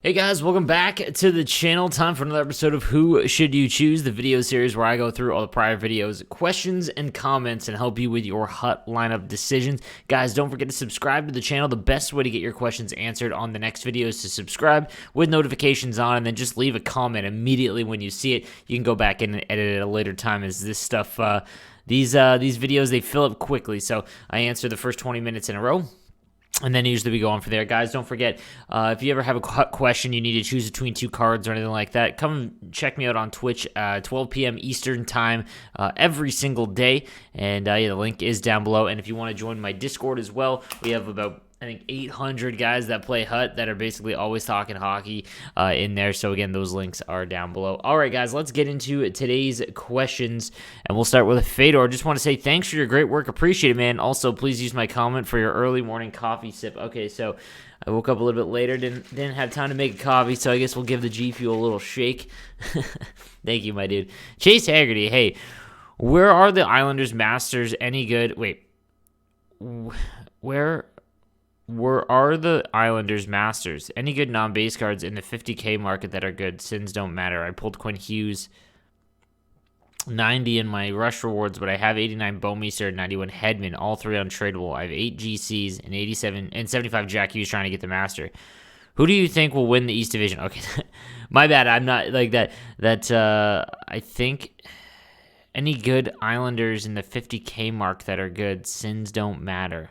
Hey guys, welcome back to the channel. Time for another episode of Who Should You Choose, the video series where I go through all the prior videos, questions, and comments and help you with your hut lineup decisions. Guys, don't forget to subscribe to the channel. The best way to get your questions answered on the next video is to subscribe with notifications on and then just leave a comment immediately when you see it. You can go back and edit it at a later time as this stuff, these videos, they fill up quickly. So I answer the first 20 minutes in a row. And then usually we go on from there. Guys, don't forget, if you ever have a question, you need to choose between two cards or anything like that, come check me out on Twitch, 12 p.m. Eastern time every single day. And yeah, the link is down below. And if you want to join my Discord as well, we have about, I think, 800 guys that play Hut that are basically always talking hockey in there. So again, those links are down below. All right, guys, let's get into today's questions, and we'll start with Fedor. Just want to say thanks for your great work. Appreciate it, man. Also, please use my comment for your early morning coffee sip. Okay, so I woke up a little bit later, didn't have time to make a coffee, so I guess we'll give the G Fuel a little shake. Thank you, my dude. Chase Haggerty, hey, where are the Islanders Masters any good? Wait, where are the Islanders Masters? Any good non-base cards in the 50K market that are good? Sins don't matter. I pulled Quinn Hughes 90 in my rush rewards, but I have 89 Bowmeister and 91 Hedman, all three untradeable. I have 8 GCs and 87 and 75 Jack Hughes trying to get the Master. Who do you think will win the East Division? Okay, my bad. I'm not like that. I think any good Islanders in the 50K mark that are good. Sins don't matter.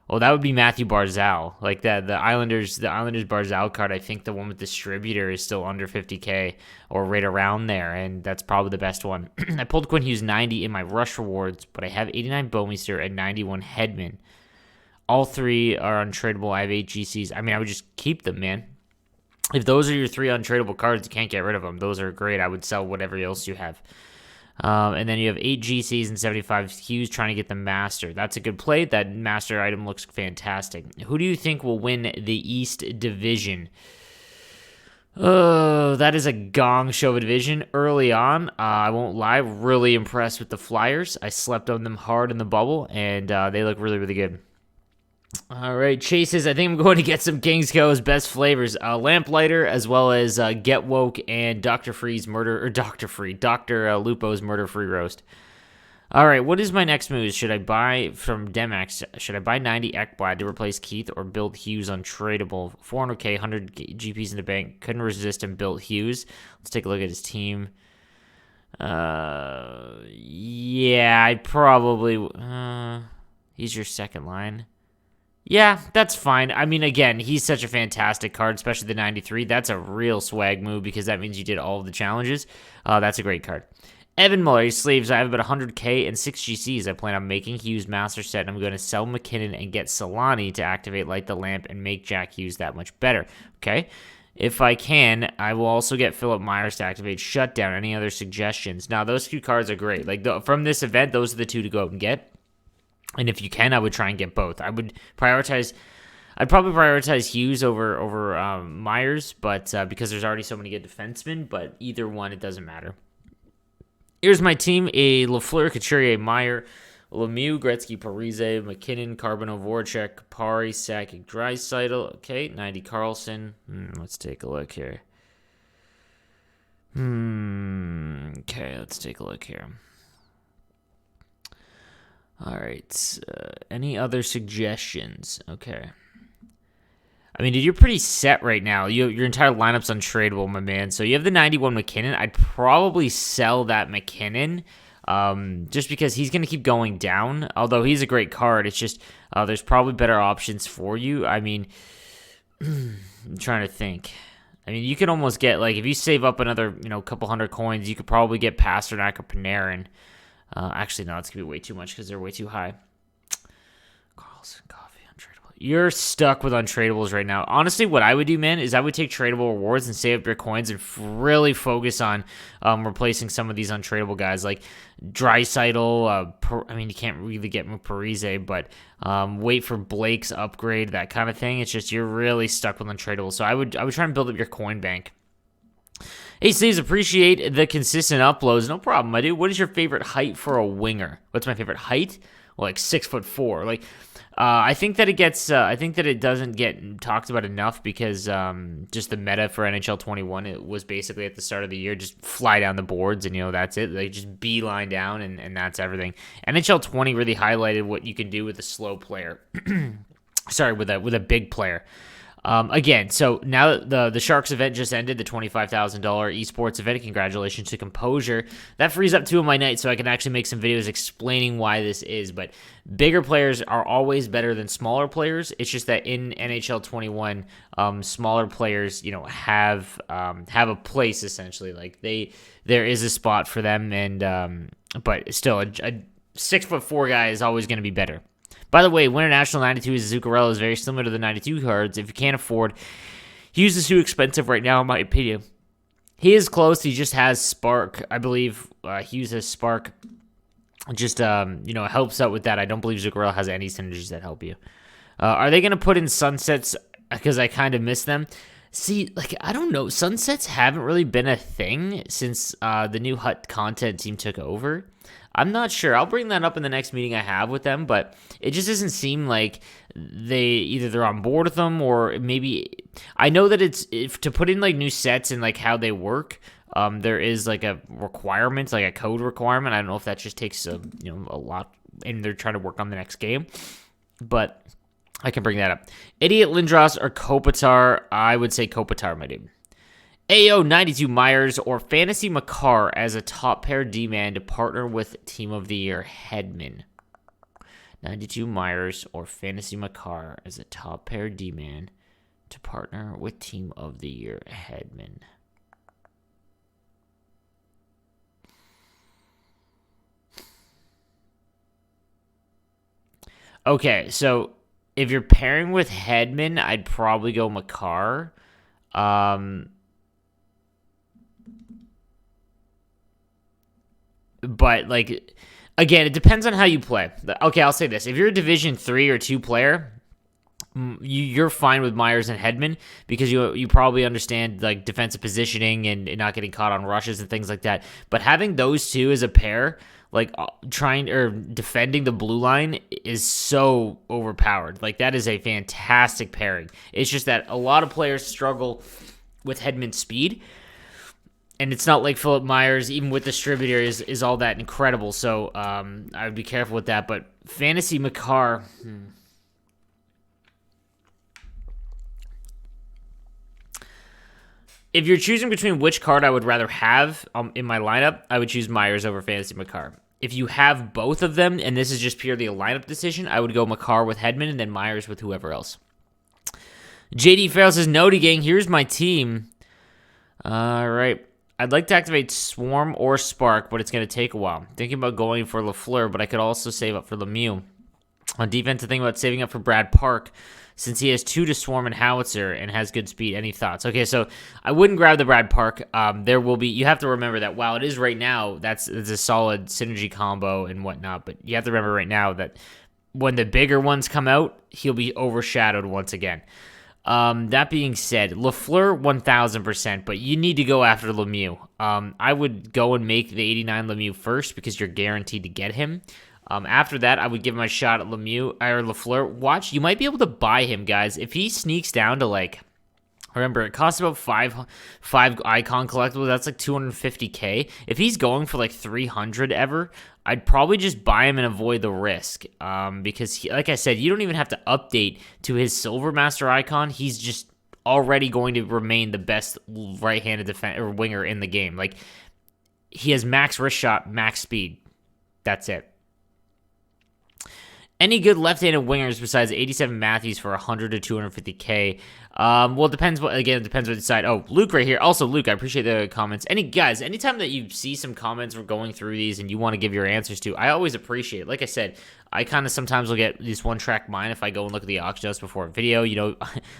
Well, that would be Matthew Barzal. Like that, the Islanders Barzal card, I think the one with distributor is still under 50K or right around there, and that's probably the best one. I pulled Quinn Hughes 90 in my rush rewards, but I have 89 Bowmeister and 91 Hedman. All three are untradeable. I have 8 GCs. I mean, I would just keep them, man. If those are your 3 untradeable cards, you can't get rid of them. Those are great. I would sell whatever else you have. And then you have 8 GCs and 75 Hughes trying to get the Master. That's a good play. That Master item looks fantastic. Who do you think will win the East Division? That is a gong show of a division early on. I won't lie, really impressed with the Flyers. I slept on them hard in the bubble, and they look really, really good. All right, Chase says, I think I'm going to get some Kings Co's best flavors. Lamplighter, as well as Get Woke and Dr. Lupo's Murder-Free Roast. All right, what is my next move? Should I buy from Demex? Should I buy 90 Ekblad to replace Keith or build Hughes untradeable? 400K, 100 GPs in the bank. Couldn't resist and built Hughes. Let's take a look at his team. Yeah, I'd probably... he's your second line. Yeah, that's fine. I mean, again, he's such a fantastic card, especially the 93. That's a real swag move because that means you did all of the challenges. That's a great card. Evan Muller, sleeves. I have about 100K and 6 GCs. I plan on making Hughes Master Set, and I'm going to sell McKinnon and get Solani to activate Light the Lamp and make Jack Hughes that much better. Okay? If I can, I will also get Philip Myers to activate Shutdown. Any other suggestions? Now, those 2 cards are great. Like from this event, those are the 2 to go out and get. And if you can, I would try and get both. I'd probably prioritize Hughes over Myers, but because there's already so many good defensemen, but either one, it doesn't matter. Here's my team: a Lafleur, Couturier, Meyer, Lemieux, Gretzky, Parise, McKinnon, Carbonneau, Voracek, Kapari, Sakic, Draisaitl. Okay, 90 Carlson. Let's take a look here. Okay, let's take a look here. All right. Any other suggestions? Okay. I mean, dude, you're pretty set right now. Your entire lineup's untradeable, my man. So you have the 91 McKinnon. I'd probably sell that McKinnon just because he's going to keep going down. Although he's a great card. It's just there's probably better options for you. I mean, I'm trying to think. I mean, you could almost get, like, if you save up another, couple hundred coins, you could probably get Pasternak or Panarin. Actually, no, it's going to be way too much because they're way too high. Carlson, Coffee, untradeable. You're stuck with untradables right now. Honestly, what I would do, man, is I would take tradable rewards and save up your coins and really focus on replacing some of these untradeable guys like Draisaitl. I mean, you can't really get Parise, but wait for Blake's upgrade, that kind of thing. It's just you're really stuck with untradables. So I would try and build up your coin bank. Hey, Sleeves, appreciate the consistent uploads. No problem, my dude. What is your favorite height for a winger? What's my favorite height? like 6'4". Like, I think that it doesn't get talked about enough because just the meta for NHL 21, it was basically at the start of the year just fly down the boards and that's it. Like just beeline down and that's everything. NHL 20 really highlighted what you can do with a slow player. Sorry, with a big player. Again, so now that the Sharks event just ended, the $25,000 esports event, congratulations to Composure. That frees up 2 of my nights so I can actually make some videos explaining why this is. But bigger players are always better than smaller players. It's just that in NHL 21, smaller players, have a place essentially. Like there is a spot for them, and but still, a 6'4" guy is always going to be better. By the way, Winter National 92 is Zuccarello is very similar to the 92 cards. If you can't afford, Hughes is too expensive right now, in my opinion. He is close. He just has Spark. I believe Hughes has Spark. Just, helps out with that. I don't believe Zuccarello has any synergies that help you. Are they going to put in sunsets? Because I kind of miss them. See, I don't know. Sunsets haven't really been a thing since the new Hut content team took over. I'm not sure. I'll bring that up in the next meeting I have with them, but it just doesn't seem like they're on board with them, or maybe I know that if to put in new sets and how they work. There is a requirement, a code requirement. I don't know if that just takes a lot, and they're trying to work on the next game, but I can bring that up. Idiot Lindros or Kopitar? I would say Kopitar, my dude. AO 92 Myers or Fantasy Makar as a top pair D-man to partner with Team of the Year Hedman. 92 Myers or Fantasy Makar as a top pair D-man to partner with Team of the Year Hedman. Okay, so if you're pairing with Hedman, I'd probably go Makar. But again, it depends on how you play. Okay, I'll say this: if you're a Division 3 or 2 player, you're fine with Myers and Hedman because you probably understand defensive positioning and not getting caught on rushes and things like that. But having those two as a pair, trying or defending the blue line, is so overpowered. That is a fantastic pairing. It's just that a lot of players struggle with Hedman's speed. And it's not like Philip Myers, even with distributor, is all that incredible. So I would be careful with that. But Fantasy Makar, if you're choosing between which card I would rather have in my lineup, I would choose Myers over Fantasy Makar. If you have both of them, and this is just purely a lineup decision, I would go Makar with Hedman and then Myers with whoever else. JD Farrell says, "No, gang, here's my team." All right. I'd like to activate Swarm or Spark, but it's going to take a while. Thinking about going for Lafleur, but I could also save up for Lemieux. On defense, thinking about saving up for Brad Park, since he has 2 to Swarm and Howitzer and has good speed. Any thoughts? Okay, so I wouldn't grab the Brad Park. You have to remember that while it is right now, it's a solid synergy combo and whatnot, but you have to remember right now that when the bigger ones come out, he'll be overshadowed once again. That being said, Lafleur 1000%, but you need to go after Lemieux. I would go and make the 89 Lemieux first because you're guaranteed to get him. After that, I would give him a shot at Lemieux or Lafleur. Watch, you might be able to buy him, guys. If he sneaks down to remember, it costs about five icon collectibles. That's $250K. If he's going for 300 ever, I'd probably just buy him and avoid the risk. Because like I said, you don't even have to update to his Silver Master icon. He's just already going to remain the best right-handed defense or winger in the game. He has max wrist shot, max speed. That's it. Any good left-handed wingers besides 87 Matthews for 100 to 250K? Well, it depends what you decide. Oh, Luke right here. Also, Luke, I appreciate the comments. Anytime that you see some comments we're going through these and you want to give your answers to, I always appreciate it. Like I said, I kind of sometimes will get this one-track mind if I go and look at the auction notes before a video.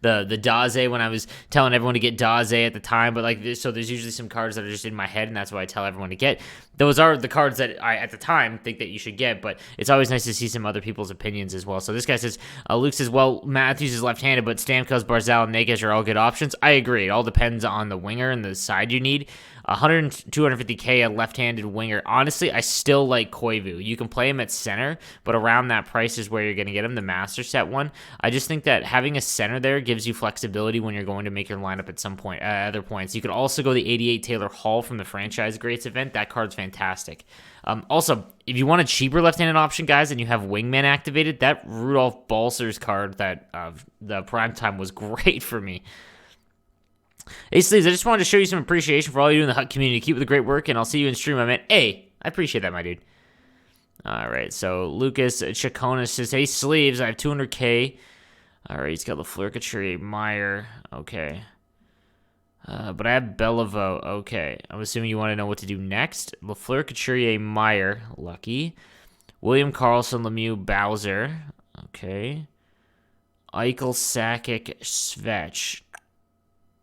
The Daze, when I was telling everyone to get Daze at the time, but so there's usually some cards that are just in my head, and that's what I tell everyone to get. Those are the cards that I, at the time, think that you should get, but it's always nice to see some other people's opinions as well. So this guy says, Luke says, well, Matthews is left-handed, but Stamkos, Barzal, and Nakes are all good options. I agree. It all depends on the winger and the side you need. 100 and 250K a left-handed winger. Honestly, I still like Koivu. You can play him at center, but but around that price is where you're going to get him, the Master Set one. I just think that having a center there gives you flexibility when you're going to make your lineup at some point, other points. You could also go the 88 Taylor Hall from the Franchise Greats event. That card's fantastic. Also, if you want a cheaper left-handed option, guys, and you have Wingman activated, that Rudolph Balcers card that the Primetime was great for me. Hey, Sleeves, I just wanted to show you some appreciation for all you do in the Hut community. Keep up the great work, and I'll see you in stream, my man. Hey, I appreciate that, my dude. All right, so Lucas Chacona says, hey, Sleeves, I have 200K. All right, he's got LaFleur, Couturier, Meyer. Okay. But I have Beliveau. Okay. I'm assuming you want to know what to do next. LaFleur, Couturier, Meyer. Lucky. William Karlsson, Lemieux, Bowser. Okay. Eichel, Sakic, Svech.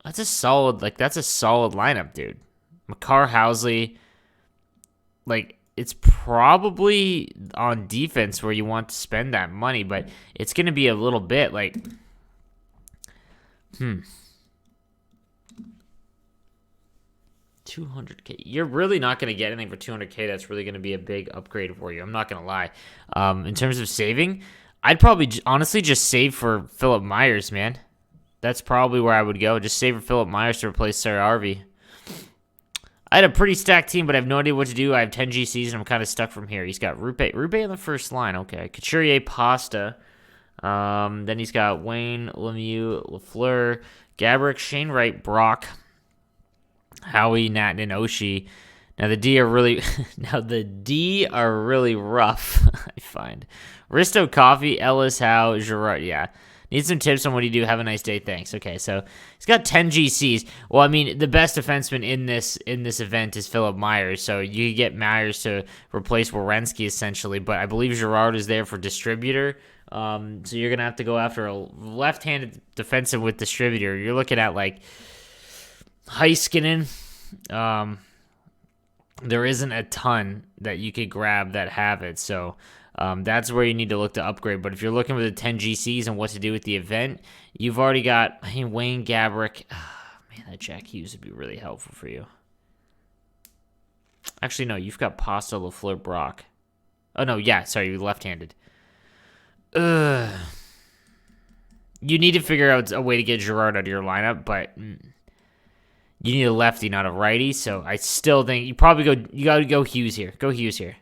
That's a solid lineup, dude. Makar, Housley. It's probably on defense where you want to spend that money, but it's going to be a little bit 200K. You're really not going to get anything for 200K that's really going to be a big upgrade for you. I'm not going to lie. In terms of saving, I'd probably honestly just save for Philip Myers, man. That's probably where I would go. Just save for Philip Myers to replace Sarah Harvey. I had a pretty stacked team, but I have no idea what to do. I have 10 GCs, and I'm kind of stuck from here. He's got Rupe on the first line. Okay. Couturier, Pasta. Then he's got Wayne, Lemieux, LaFleur, Gabrick, Shane Wright, Brock, Howie, Nat, and Oshie. Now the D are really rough, I find. Risto, Coffee, Ellis, Howe, Girard. Yeah. Need some tips on what you do. Have a nice day. Thanks. Okay, so he's got 10 GCs. Well, I mean, the best defenseman in this event is Philip Myers, so you could get Myers to replace Werenski essentially, but I believe Girard is there for distributor. So you're gonna have to go after a left-handed defensive with distributor. You're looking at Heiskanen. There isn't a ton that you could grab that have it, so. That's where you need to look to upgrade. But if you're looking for the 10 GCs and what to do with the event, you've already got Wayne, Gabrick. Man, that Jack Hughes would be really helpful for you. Actually, no, you've got Pasta, LaFleur, Brock. Oh, no, yeah, sorry, you're left-handed. You need to figure out a way to get Girard out of your lineup, but you need a lefty, not a righty. So I still think you got to go Hughes here. Go Hughes here.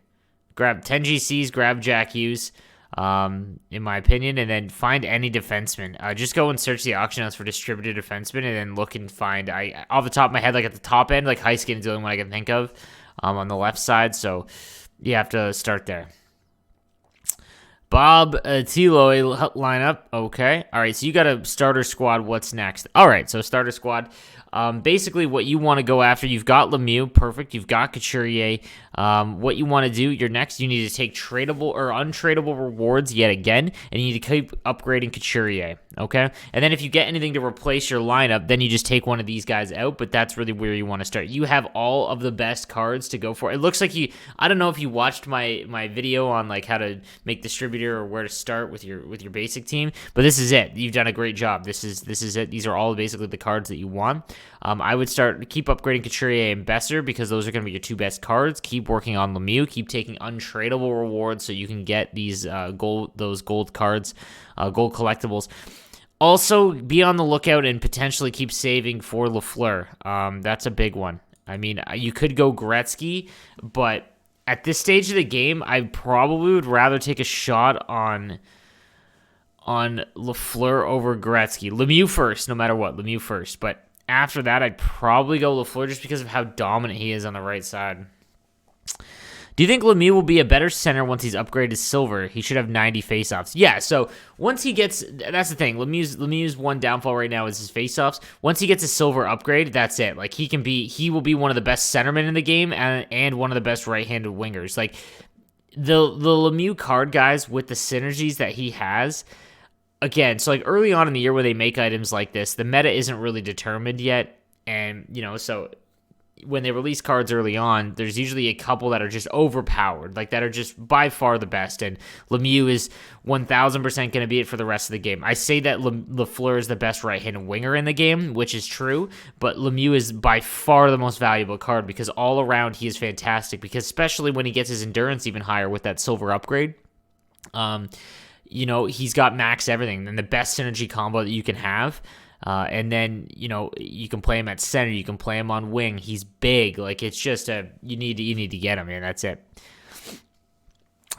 Grab 10 GCs, grab Jack Hughes, in my opinion, and then find any defenseman. Just go and search the auction house for distributed defenseman, and then look and find. Off the top of my head, at the top end, Heiskanen is the only one I can think of on the left side. So you have to start there. Bob Tiloy lineup. Okay. All right. So you got a starter squad. What's next? All right. So starter squad. Basically, what you want to go after, you've got Lemieux, perfect. You've got Couturier. What you want to do, you need to take tradable or untradeable rewards yet again, and you need to keep upgrading Couturier, okay? And then if you get anything to replace your lineup, then you just take one of these guys out, but that's really where you want to start. You have all of the best cards to go for. It looks like I don't know if you watched my video on how to make distributor or where to start with your basic team, but this is it. You've done a great job. This is it. These are all basically the cards that you want. I would keep upgrading Couturier and Besser because those are going to be your two best cards. Keep working on Lemieux. Keep taking untradeable rewards so you can get these gold cards, gold collectibles. Also, be on the lookout and potentially keep saving for LaFleur. That's a big one. I mean, you could go Gretzky, but at this stage of the game, I probably would rather take a shot on LaFleur over Gretzky. Lemieux first, no matter what. Lemieux first, but after that, I'd probably go LaFleur just because of how dominant he is on the right side. Do you think Lemieux will be a better center once he's upgraded to silver? He should have 90 faceoffs. Yeah, so once he gets... That's the thing. Lemieux's one downfall right now is his faceoffs. Once he gets a silver upgrade, that's it. He will be one of the best centermen in the game and one of the best right-handed wingers. The Lemieux card, guys, with the synergies that he has... Again, so early on in the year when they make items like this, the meta isn't really determined yet. And, so when they release cards early on, there's usually a couple that are just overpowered, that are just by far the best. And Lemieux is 1,000% going to be it for the rest of the game. I say that LaFleur is the best right-handed winger in the game, which is true, but Lemieux is by far the most valuable card because all around he is fantastic, because especially when he gets his endurance even higher with that silver upgrade. You know, he's got max everything and the best synergy combo that you can have. And then, you know, you can play him at center. You can play him on wing. He's big. Like, it's just you need to get him, and that's it.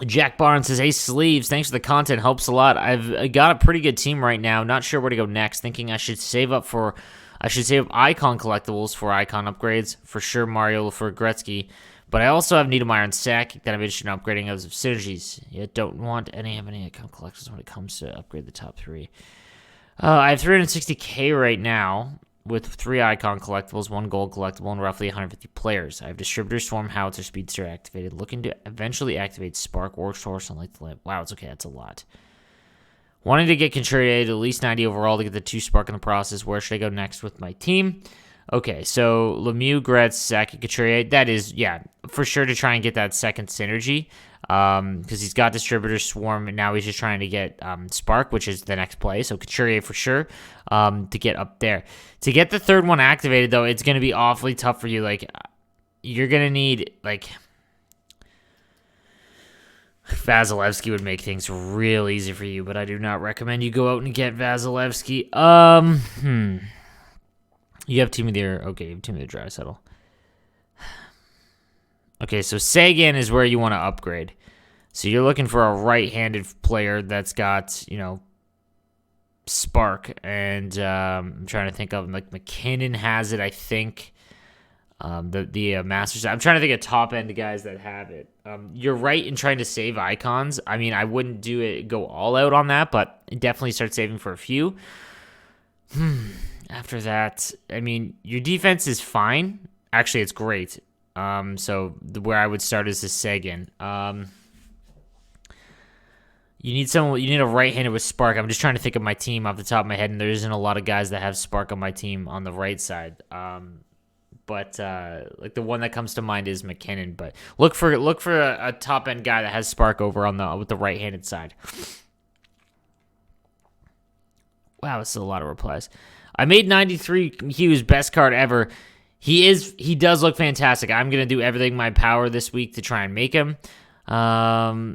Jack Barnes says, hey, Sleeves, thanks for the content. Helps a lot. I've got a pretty good team right now. Not sure where to go next. Thinking I should save up icon collectibles for icon upgrades. For sure, Mario for Gretzky. But I also have Niedermeyer and Sack that I'm interested in upgrading as of synergies. Yet don't want any icon collectors when it comes to upgrade the top 3. I have 360k right now with 3 icon collectibles, 1 gold collectible, and roughly 150 players. I have Distributor, Swarm, Howitzer, Speedster activated. Looking to eventually activate Spark, Workhorse, and Light the Lamp. Wow, it's okay. That's a lot. Wanting to get Contreras to at least 90 overall to get the 2 Spark in the process. Where should I go next with my team? Okay, so Lemieux, Gretz, Sack, and Couturier. That is, yeah, for sure to try and get that second synergy. Because he's got Distributor, Swarm, and now he's just trying to get Spark, which is the next play. So Couturier for sure to get up there. To get the third one activated, though, it's going to be awfully tough for you. Like, you're going to need, like, Vasilevsky would make things real easy for you, but I do not recommend you go out and get Vasilevsky. You have Team of the Year. Okay, you have Team of the Dry Settle. Okay, so Sagan is where you want to upgrade. So you're looking for a right-handed player that's got, you know, Spark. And I'm trying to think of, like, McKinnon has it, I think. The Masters. I'm trying to think of top-end guys that have it. You're right in trying to save icons. I mean, I wouldn't go all out on that, but definitely start saving for a few. After that, I mean, your defense is fine. Actually, it's great. So where I would start is the Sagan. You need a right-hander with Spark. I'm just trying to think of my team off the top of my head, and there isn't a lot of guys that have Spark on my team on the right side. But like the one that comes to mind is McKinnon. But look for a top-end guy that has Spark over with the right-handed side. Wow, that's a lot of replies. I made 93 Hughes best card ever. He does look fantastic. I'm going to do everything in my power this week to try and make him. I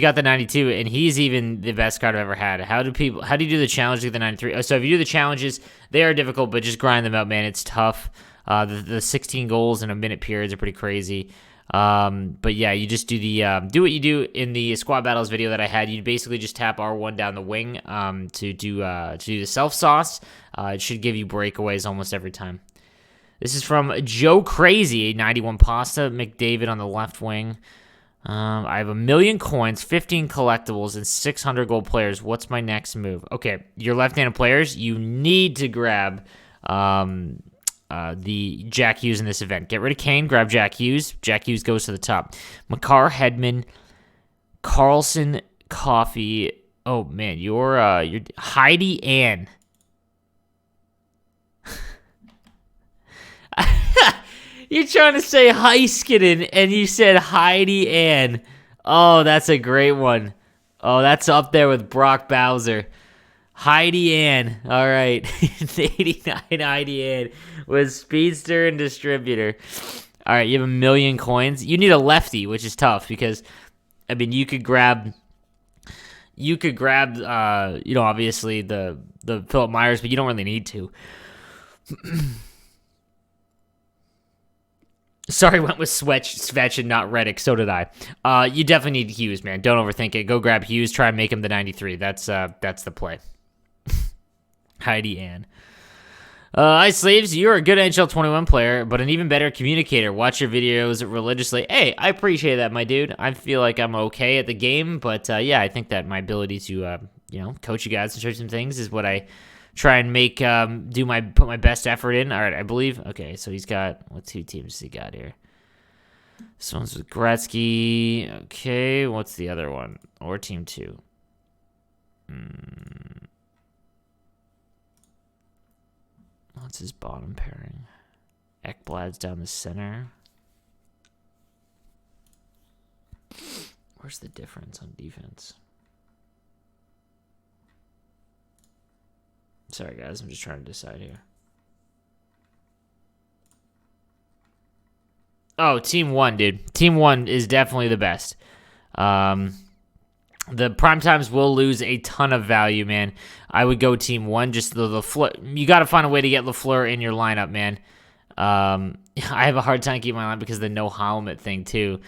got the 92, and he's even the best card I've ever had. How do you do the challenge with the 93? So if you do the challenges, they are difficult, but just grind them out, man. It's tough. The 16 goals in a minute periods are pretty crazy. But yeah, you just do do what you do in the squad battles video that I had. You basically just tap R1 down the wing to do the self sauce. It should give you breakaways almost every time. This is from Joe Crazy, 91 Pasta, McDavid on the left wing. I have 1 million coins, 15 collectibles, and 600 gold players. What's my next move? Okay, your left-handed players, you need to grab the Jack Hughes in this event. Get rid of Kane, grab Jack Hughes. Jack Hughes goes to the top. Makar, Hedman, Carlson, Coffee. Oh man, you're Heidi Ann. You're trying to say Heiskanen, and you said Heidi Ann. Oh, that's a great one. Oh, that's up there with Brock Bowser. Heidi Ann. All right. 89 Heidi Ann with Speedster and Distributor. All right, you have 1 million coins. You need a lefty, which is tough because, I mean, you could grab, obviously the Philip Myers, but you don't really need to. Sorry, went with Svetch and not Reddick. So did I. You definitely need Hughes, man. Don't overthink it. Go grab Hughes. Try and make him the 93. That's the play. Heidi Ann. Hi, Sleeves. You're a good NHL 21 player, but an even better communicator. Watch your videos religiously. Hey, I appreciate that, my dude. I feel like I'm okay at the game, but yeah, I think that my ability to coach you guys and show some things is what I try and make put my best effort in. All right, I believe. Okay, so he's got what 2 teams he got here? This one's with Gretzky. Okay, what's the other one? Or team 2? What's his bottom pairing? Ekblad's down the center. Where's the difference on defense? Sorry, guys. I'm just trying to decide here. Oh, Team 1, dude. Team 1 is definitely the best. The prime times will lose a ton of value, man. I would go team one. Just the Lafleur. You got to find a way to get Lafleur in your lineup, man. I have a hard time keeping my lineup because of the no helmet thing too.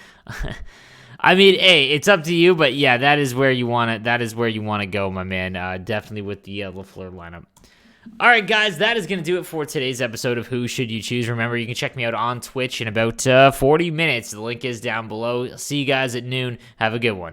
I mean, hey, it's up to you, but yeah, that is where you want it. That is where you want to go, my man. Definitely with the Lafleur lineup. All right, guys, that is going to do it for today's episode of Who Should You Choose. Remember, you can check me out on Twitch in about 40 minutes. The link is down below. See you guys at noon. Have a good one.